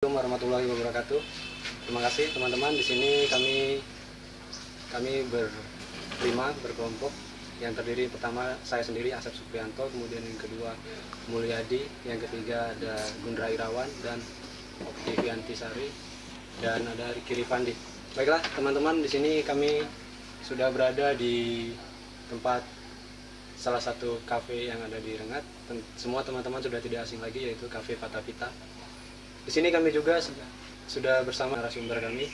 Assalamualaikum warahmatullahi wabarakatuh. Terima kasih teman-teman. Di sini kami berkelompok yang terdiri pertama saya sendiri Asep Suprianto, kemudian yang kedua Mulyadi, yang ketiga ada Gundra Irawan dan Oktivianti Sari, dan ada Riki Rifandi. Baiklah teman-teman, di sini kami sudah berada di tempat salah satu kafe yang ada di Rengat. Semua teman-teman sudah tidak asing lagi, yaitu Kafe Fatavita. Di sini kami juga sudah bersama narasumber kami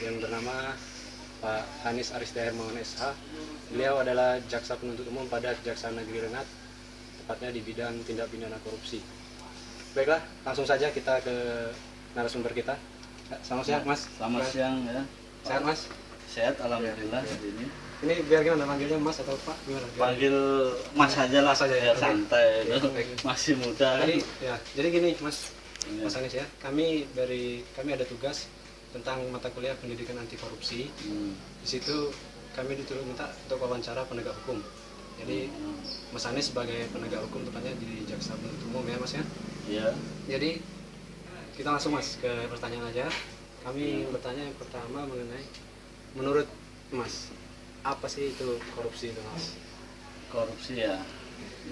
yang bernama Pak Hanis Arista Hermawan SH. Beliau adalah jaksa penuntut umum pada Kejaksaan Negeri Rengat, tepatnya di bidang tindak pidana korupsi. Baiklah, langsung saja kita ke narasumber kita. Selamat siang, Mas. Selamat siang ya. Sehat, Mas? Sehat, alhamdulillah. Ya. Ini. Ini biar gimana panggilnya, Mas atau Pak? Gimana? Panggil Mas aja lah, Mas aja ya. santai. Ya, masih muda. Jadi gini, Mas. Ya. Mas Anies ya, kami ada tugas tentang mata kuliah pendidikan anti korupsi. Di situ kami minta untuk wawancara penegak hukum. Jadi Mas Anies sebagai penegak hukum tepatnya di jaksa penuntut umum ya, Mas ya. Iya. Jadi kita langsung Mas ke pertanyaan aja. Kami bertanya yang pertama mengenai, menurut Mas, apa sih itu korupsi itu, Mas? Korupsi ya.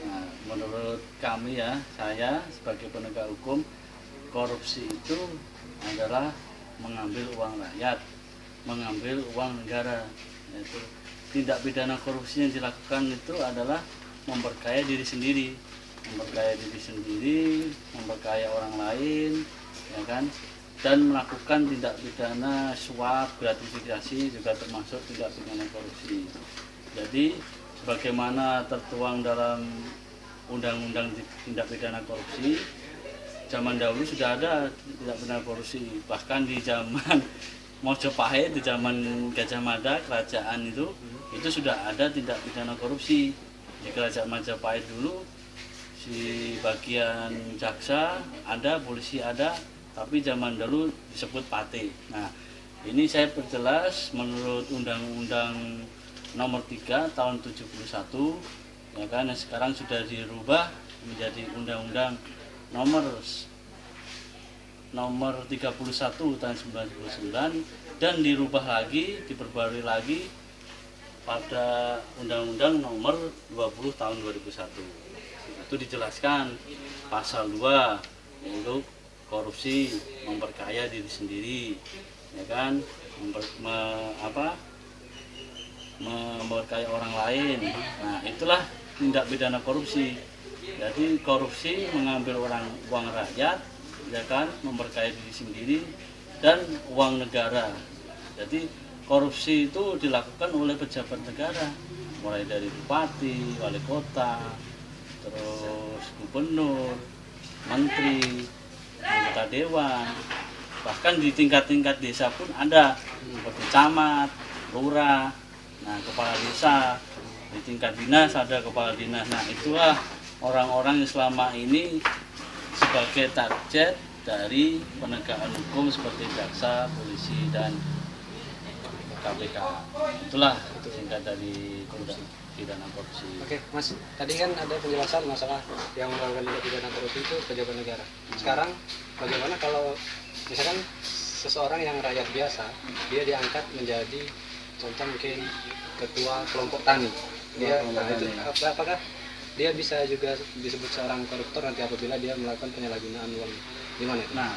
Nah, menurut kami ya, saya sebagai penegak hukum, korupsi itu adalah mengambil uang rakyat, mengambil uang negara. Yaitu tindak pidana korupsi yang dilakukan itu adalah memperkaya diri sendiri, memperkaya orang lain, ya kan? Dan melakukan tindak pidana suap, gratifikasi juga termasuk tindak pidana korupsi. Jadi sebagaimana tertuang dalam Undang-Undang Tindak Pidana Korupsi, zaman dahulu sudah ada tindak pidana korupsi. Bahkan di zaman Mojopahit, di zaman Gajah Mada, kerajaan itu sudah ada tindak pidana korupsi. Di kerajaan Majapahit dulu, si bagian jaksa ada, polisi ada, tapi zaman dulu disebut pate. Nah, ini saya perjelas menurut Undang-Undang Nomor 3 Tahun 71, ya kan, yang sekarang sudah dirubah menjadi Undang-Undang nomor 31 tahun 99 dan dirubah lagi, diperbarui lagi pada Undang-Undang nomor 20 tahun 2001. Itu dijelaskan pasal 2, yaitu korupsi memperkaya diri sendiri, ya kan, memperkaya orang lain. Nah, itulah tindak pidana korupsi. Jadi korupsi mengambil uang rakyat, ya kan, memperkaya diri sendiri dan uang negara. Jadi korupsi itu dilakukan oleh pejabat negara, mulai dari bupati, wali kota, terus gubernur, menteri, anggota dewan, bahkan di tingkat-tingkat desa pun ada, seperti camat, lurah, nah kepala desa, di tingkat dinas ada kepala dinas. Nah, itulah orang-orang yang selama ini sebagai target dari penegakan hukum seperti jaksa, polisi, dan KPK. Itulah singkat dari tindak pidana korupsi. Oke, Mas. Tadi kan ada penjelasan masalah yang melakukan tindak pidana korupsi itu pejabat negara. Sekarang bagaimana kalau misalkan seseorang yang rakyat biasa, dia diangkat menjadi contoh mungkin ketua kelompok tani. Apakah dia bisa juga disebut seorang koruptor nanti apabila dia melakukan penyalahgunaan uang? Gimana itu? Nah,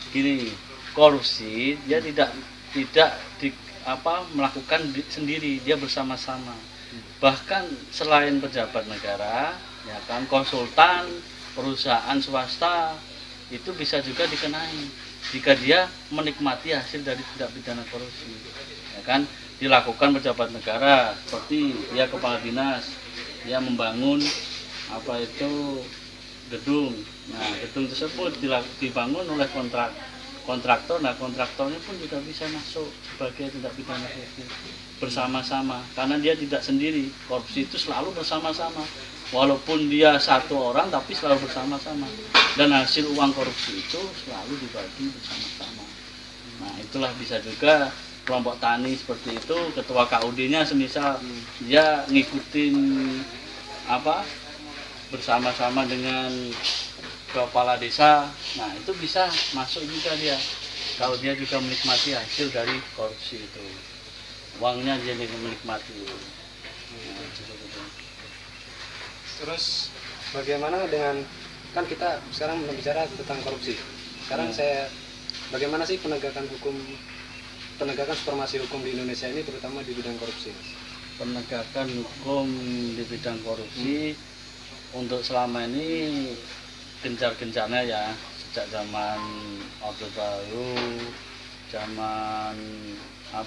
gini, korupsi dia tidak melakukan sendiri, dia bersama-sama. Bahkan selain pejabat negara, ya kan, konsultan, perusahaan swasta itu bisa juga dikenai jika dia menikmati hasil dari tindak pidana korupsi, ya kan. Dilakukan pejabat negara, seperti dia kepala dinas, dia membangun gedung. Nah, gedung tersebut dibangun oleh kontraktor. Nah, kontraktornya pun juga bisa masuk sebagai tindak pidana korupsi bersama-sama, karena dia tidak sendiri. Korupsi itu selalu bersama-sama, walaupun dia satu orang tapi selalu bersama-sama, dan hasil uang korupsi itu selalu dibagi bersama-sama. Nah, itulah bisa juga kelompok tani seperti itu, ketua KUD-nya semisal dia ngikutin bersama-sama dengan kepala desa, nah itu bisa masuk juga dia kalau dia juga menikmati hasil dari korupsi itu, uangnya dia menikmati. Nah, Terus bagaimana dengan, kan kita sekarang berbicara tentang korupsi. Sekarang bagaimana sih penegakan supremasi hukum di Indonesia ini, terutama di bidang korupsi, Mas? Penegakan hukum di bidang korupsi untuk selama ini gencar-gencarnya ya, sejak zaman Orde Baru, zaman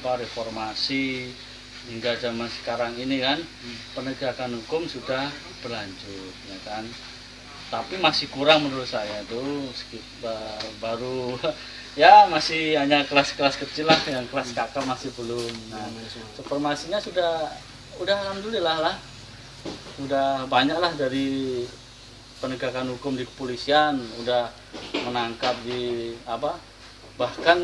reformasi hingga zaman sekarang ini kan, penegakan hukum sudah berlanjut ya kan, tapi masih kurang menurut saya tuh, baru ya masih hanya kelas-kelas kecil lah, yang kelas kakap masih belum. Nah, supremasinya udah alhamdulillah lah, udah banyak lah dari penegakan hukum di kepolisian, udah menangkap di bahkan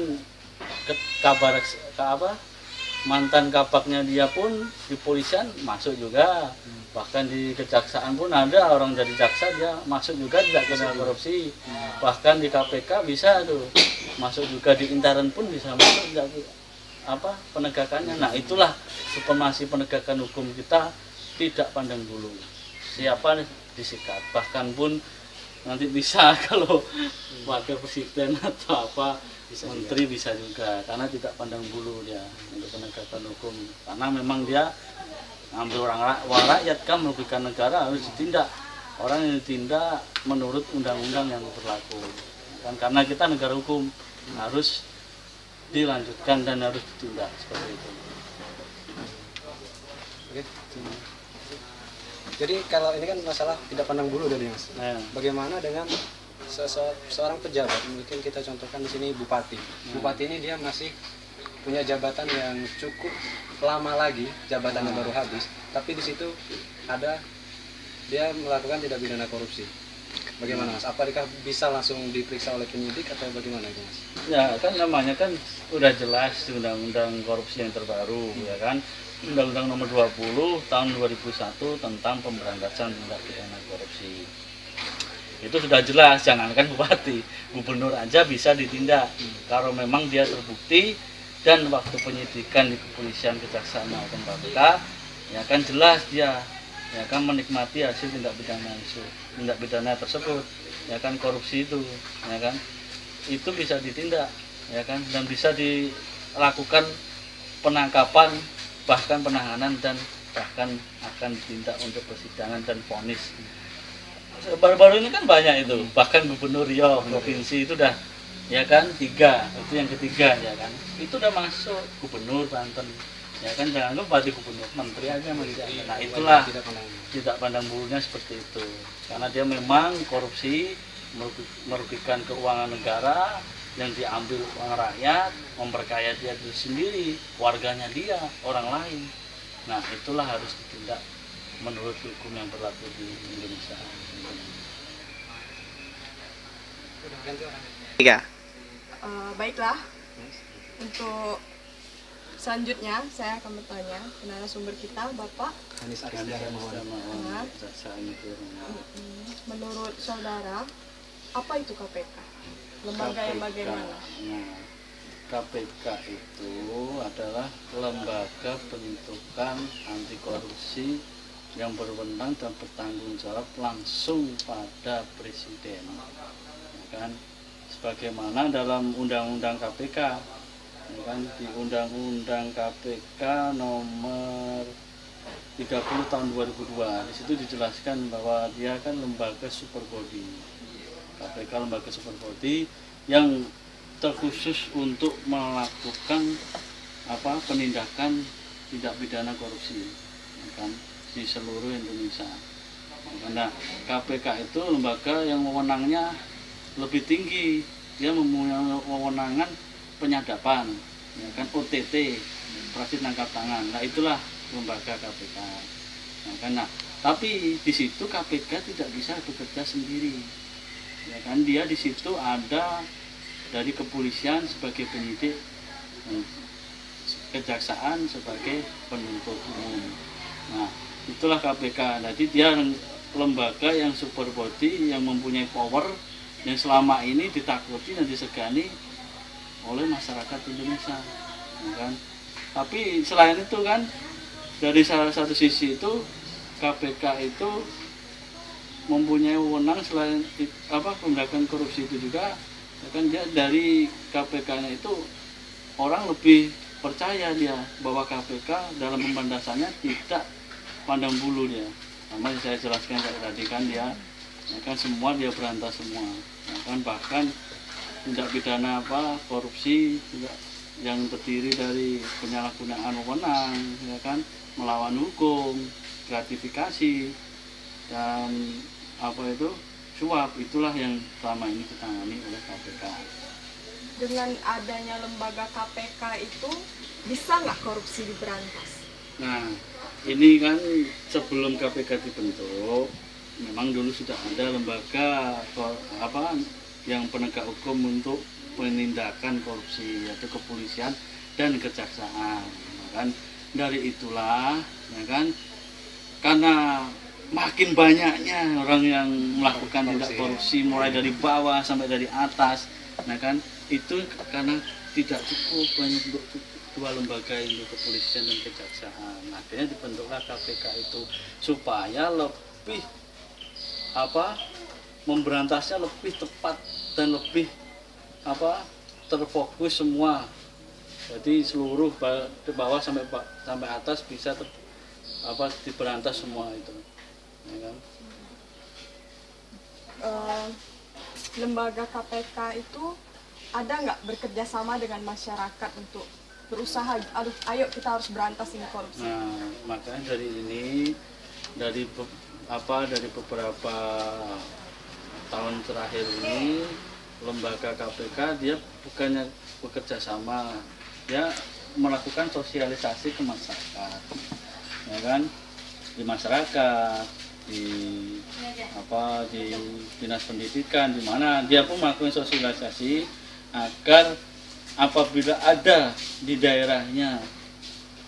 mantan kabaknya dia pun di polisian masuk juga, bahkan di kejaksaan pun ada orang dari jaksa dia masuk juga, tidak kena korupsi, bahkan di KPK bisa tuh masuk juga, di intern pun bisa masuk juga penegakannya. Nah itulah supremasi penegakan hukum kita, tidak pandang bulu siapa disikat, bahkan pun nanti bisa kalau wakil presiden atau menteri bisa juga, karena tidak pandang bulu dia untuk penegakan hukum, karena memang dia ambil uang rakyat kan, merugikan negara, harus ditindak. Orang yang ditindak menurut undang-undang yang berlaku kan, karena kita negara hukum, harus dilanjutkan dan harus ditindak seperti itu. Oke. Jadi kalau ini kan masalah tidak pandang bulu dari Mas. Bagaimana dengan seorang pejabat, mungkin kita contohkan di sini bupati. Bupati ini dia masih punya jabatan yang cukup lama lagi, jabatannya baru habis, tapi di situ dia melakukan tindak pidana korupsi. Bagaimana Mas? Apakah bisa langsung diperiksa oleh penyidik atau bagaimana itu Mas? Ya kan namanya kan udah jelas di undang-undang korupsi yang terbaru ya kan, Undang-Undang Nomor 20 Tahun 2001 tentang pemberantasan tindak pidana korupsi. Itu sudah jelas, jangankan bupati, gubernur aja bisa ditindak kalau memang dia terbukti, dan waktu penyidikan di kepolisian, kejaksaan maupun KPK ya kan jelas dia ya kan menikmati hasil tindak pidana tersebut ya kan, korupsi itu ya kan, itu bisa ditindak ya kan, dan bisa dilakukan penangkapan, bahkan penahanan, dan bahkan akan ditindak untuk persidangan dan vonis. Baru-baru ini kan banyak itu, bahkan gubernur Riau provinsi itu udah ya kan 3, itu yang ketiga ya kan, itu udah masuk gubernur Banten ya kan, jangan lupa di gubernur, menteri aja masih. Nah itulah tidak pandang bulunya seperti itu, karena dia memang korupsi, merugikan keuangan negara, yang diambil uang rakyat, memperkaya dia sendiri, warganya dia, orang lain. Nah itulah harus ditindak menurut hukum yang berlaku di Indonesia. Baiklah, untuk selanjutnya saya akan bertanya ke narasumber kita, Bapak Hanis Aristia Mohon. Menurut saudara, apa itu KPK? Lembaga yang bagaimana? Nah, KPK itu adalah lembaga penuntukan anti korupsi yang berwenang dan bertanggung jawab langsung pada presiden, ya kan? Sebagaimana dalam Undang-Undang KPK, ya kan? Di Undang-Undang KPK nomor 30 tahun 2002, di situ dijelaskan bahwa dia kan lembaga super body. KPK lembaga super body yang terkhusus untuk melakukan penindakan tindak pidana korupsi, ya kan, di seluruh Indonesia. Karena KPK itu lembaga yang wewenangnya lebih tinggi, dia mempunyai wewenangan penyadapan, ya kan, OTT, operasi tangkap tangan. Nah itulah lembaga KPK. Ya kan? Nah, tapi di situ KPK tidak bisa bekerja sendiri, ya kan, dia di situ ada dari kepolisian sebagai penyidik, kejaksaan sebagai penuntut umum. Nah itulah KPK. Jadi dia lembaga yang super body, yang mempunyai power, yang selama ini ditakuti dan disegani oleh masyarakat Indonesia, ya kan? Tapi selain itu kan, dari salah satu sisi itu KPK itu mempunyai wewenang selain pemberantasan korupsi itu juga, ya kan, dia dari KPK-nya itu orang lebih percaya dia bahwa KPK dalam pemberantasannya tidak pandang bulu dia. Sama saya jelaskan tadi kan, dia, ya kan, semua dia berantas semua, ya kan, bahkan tindak pidana korupsi juga yang terdiri dari penyalahgunaan wewenang, ya kan, melawan hukum, gratifikasi, dan suap, itulah yang selama ini ditangani oleh KPK. Dengan adanya lembaga KPK itu bisa nggak korupsi diberantas? Nah, ini kan sebelum KPK dibentuk, memang dulu sudah ada lembaga yang penegak hukum untuk penindakan korupsi, yaitu kepolisian dan kejaksaan, ya kan. Dari itulah, ya kan, karena makin banyaknya orang yang melakukan tindak korupsi mulai dari bawah sampai dari atas, nah kan, itu karena tidak cukup banyak untuk dua lembaga itu, kepolisian dan kejaksaan. Akhirnya dibentuklah KPK itu supaya lebih memberantasnya lebih tepat dan lebih terfokus semua. Jadi seluruh bawah sampai atas bisa diberantas semua itu, ya kan? Lembaga KPK itu ada nggak bekerja sama dengan masyarakat untuk berusaha, ayo kita harus berantas ini korupsi? Nah, makanya dari beberapa tahun terakhir ini lembaga KPK dia bukannya bekerja sama, dia melakukan sosialisasi ke masyarakat, ya kan, di masyarakat, di dinas pendidikan, di mana dia pun melakukan sosialisasi agar apabila ada di daerahnya,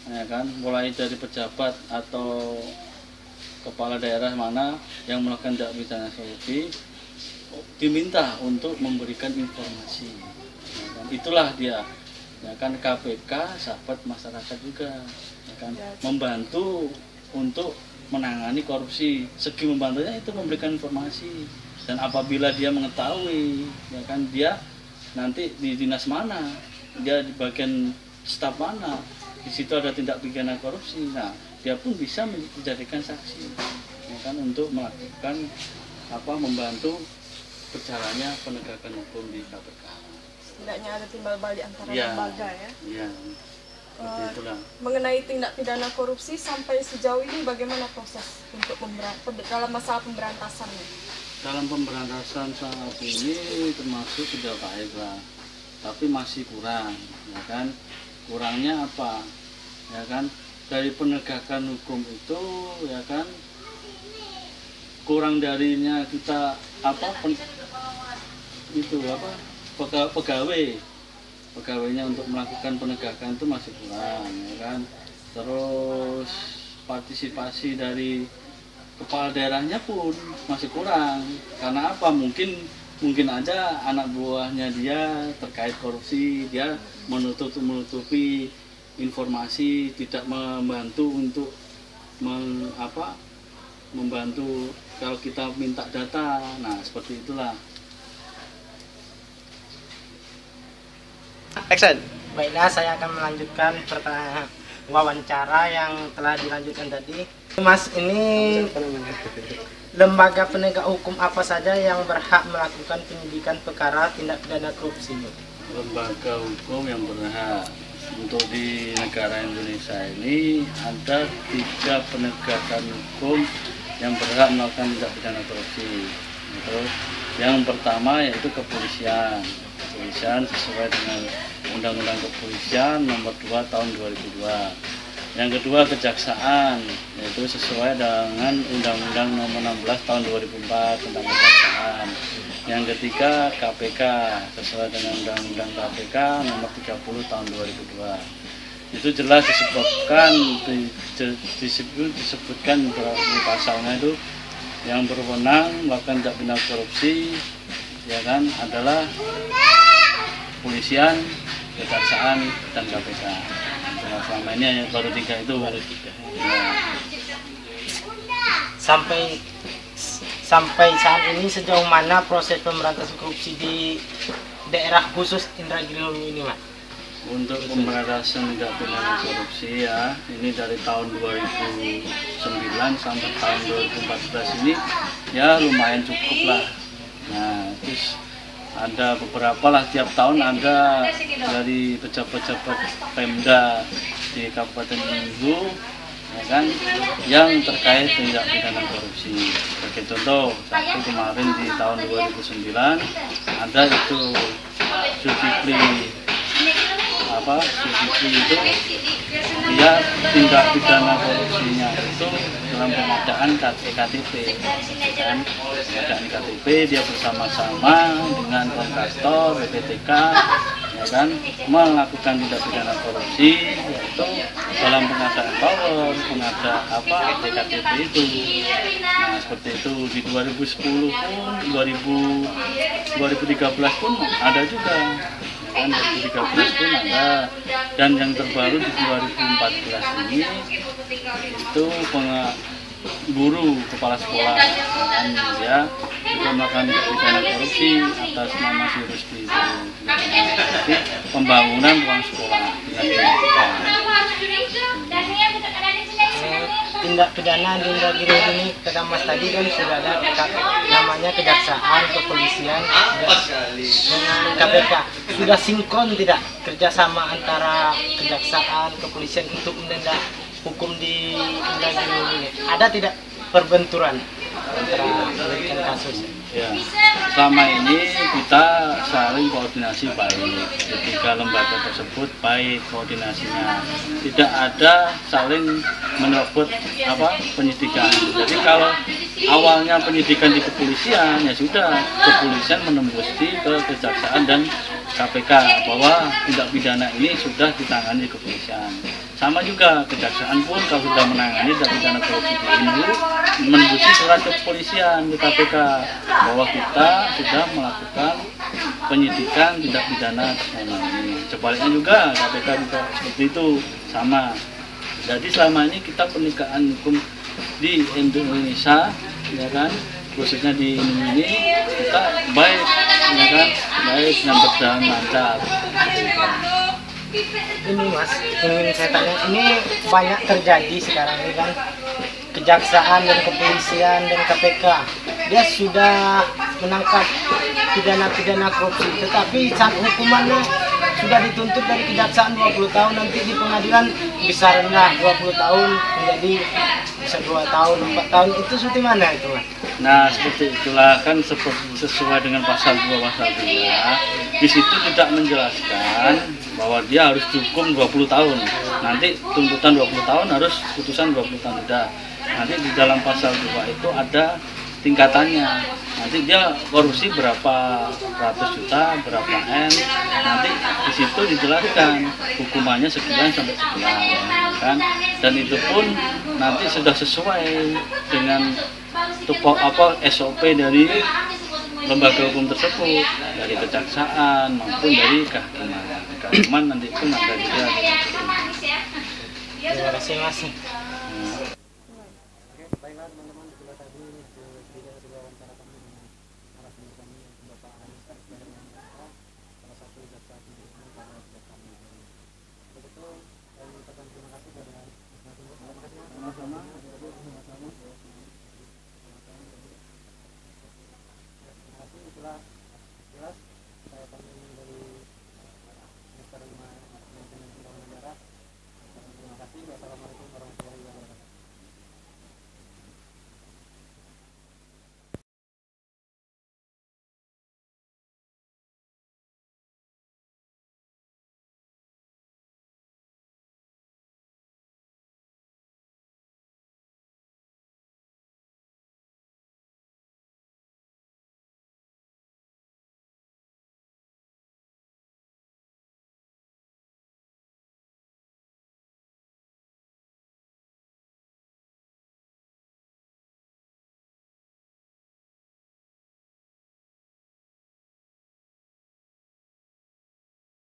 ya kan, mulai dari pejabat atau kepala daerah mana yang melakukan tindak pidana korupsi, diminta untuk memberikan informasi, ya kan? Itulah dia, ya kan, KPK sahabat masyarakat juga, ya kan, membantu untuk menangani korupsi. Segi membantunya itu memberikan informasi, dan apabila dia mengetahui, ya kan, dia nanti di dinas mana, dia di bagian staf mana, di situ ada tindak pidana korupsi, nah dia pun bisa dijadikan saksi, ya kan, untuk melakukan membantu berjalannya penegakan hukum di KPK. Setidaknya ada timbal balik antara lembaga, ya. Iya. Itulah. Mengenai tindak pidana korupsi sampai sejauh ini bagaimana proses untuk dalam masalah pemberantasannya? Dalam pemberantasan saat ini termasuk sudah baik lah, tapi masih kurang, ya kan. Kurangnya apa? Ya kan, dari penegakan hukum itu, ya kan, kurang darinya kita pegawainya untuk melakukan penegakan itu masih kurang, ya kan. Terus partisipasi dari kepala daerahnya pun masih kurang. Karena apa? Mungkin aja anak buahnya dia terkait korupsi, dia menutupi informasi, tidak membantu untuk membantu kalau kita minta data. Nah, seperti itulah. Action. Baiklah, saya akan melanjutkan pertanyaan wawancara yang telah dilanjutkan tadi. Mas, ini lembaga penegak hukum apa saja yang berhak melakukan penyidikan perkara tindak pidana korupsi? Lembaga hukum yang berhak untuk di negara Indonesia ini ada 3 penegakan hukum yang berhak melakukan tindak pidana korupsi. Itu yang pertama yaitu kepolisian sesuai dengan Undang-Undang Kepolisian Nomor 2 Tahun 2002. Yang kedua kejaksaan, yaitu sesuai dengan Undang-Undang Nomor 16 Tahun 2004 tentang kejaksaan. Yang ketiga KPK sesuai dengan Undang-Undang KPK Nomor 30 Tahun 2002. Itu jelas disebutkan di pasalnya itu yang berwenang melakukan tindak pidana korupsi ya kan adalah polisian, kejaksaan, dan KPK. Nah, selama ini hanya baru 3 itu. Ya. Sampai saat ini sejauh mana proses pemberantasan korupsi di daerah khusus Indragiri Hulu ini, Mas? Untuk pemberantasan tindak pidana korupsi ya, ini dari tahun 2009 sampai tahun 2014 ini ya lumayan cukup lah. Nah, terus ada beberapa lah, tiap tahun ada dari pejabat-pejabat Pemda di Kabupaten Hulu ya kan, yang terkait tindak pidana korupsi. Sebagai contoh, satu kemarin di tahun 2009 ada itu Zulkifli itu dia tindak pidana korupsinya itu dalam pengadaan KTP kan, pengadaan KTP dia bersama-sama dengan kontraktor BPTK ya kan, melakukan tindak pidana korupsi yaitu dalam pengadaan power, pengadaan KTP itu. Nah, seperti itu di 2010 pun 2013 pun ada juga kan, 2013 pun ada, dan yang terbaru di 2014 ini itu guru kepala sekolah kan, dia juga melakukan tindak pidana korupsi atas nama si Rusdi itu. Jadi pembangunan ruang sekolah tindak pidana di Indragiri ini kata Mas tadi kan sudah ada namanya kejaksaan, kepolisian, dengan KPK. Sudah sinkron tidak kerjasama antara kejaksaan, kepolisian untuk menindak hukum di Indragiri ini? Ada tidak perbenturan antara penyelidikan kasus? Ya, selama ini kita saling koordinasi baik, ketiga lembaga tersebut baik koordinasinya, tidak ada saling menyebut penyidikan. Jadi kalau awalnya penyidikan di kepolisian ya sudah, kepolisian menembus ke kejaksaan dan KPK bahwa tindak pidana ini sudah ditangani di kepolisian. Sama juga kejaksaan pun kalau sudah menangani tindak pidana korupsi ini menembusi surat ke kepolisian, ke KPK bahwa kita sudah melakukan penyidikan tindak pidana ini. Sebaliknya juga KPK juga seperti itu, sama. Jadi selama ini kita penegakan hukum di Indonesia ya kan, khususnya di ini kita baik ya kan, baik dan berjalan lancar. Ini Mas, ingin saya tanya, ini banyak terjadi sekarang ini kan, kejaksaan dan kepolisian dan KPK dia sudah menangkap pidana-pidana korupsi, tetapi saat hukumannya sudah dituntut dari kejaksaan 20 tahun, nanti di pengadilan bisa rendah 20 tahun menjadi bisa 2 tahun, 4 tahun, itu seperti mana itu Mas? Nah, seperti itulah kan sesuai dengan pasal 2 pasal 3. Di situ tidak menjelaskan bahwa dia harus dihukum 20 tahun. Nanti tuntutan 20 tahun harus putusan 20 tahun udah. Nanti di dalam pasal 2 itu ada tingkatannya. Nanti dia korupsi berapa ratus juta, berapa M. Nanti di situ dijelaskan hukumannya sekian sampai sekian, kan? Dan itu pun nanti sudah sesuai dengan SOP dari lembaga hukum tersebut, dari kejaksaan maupun dari kehakiman. Kehakiman nanti pun ada juga. Terima kasih Mas.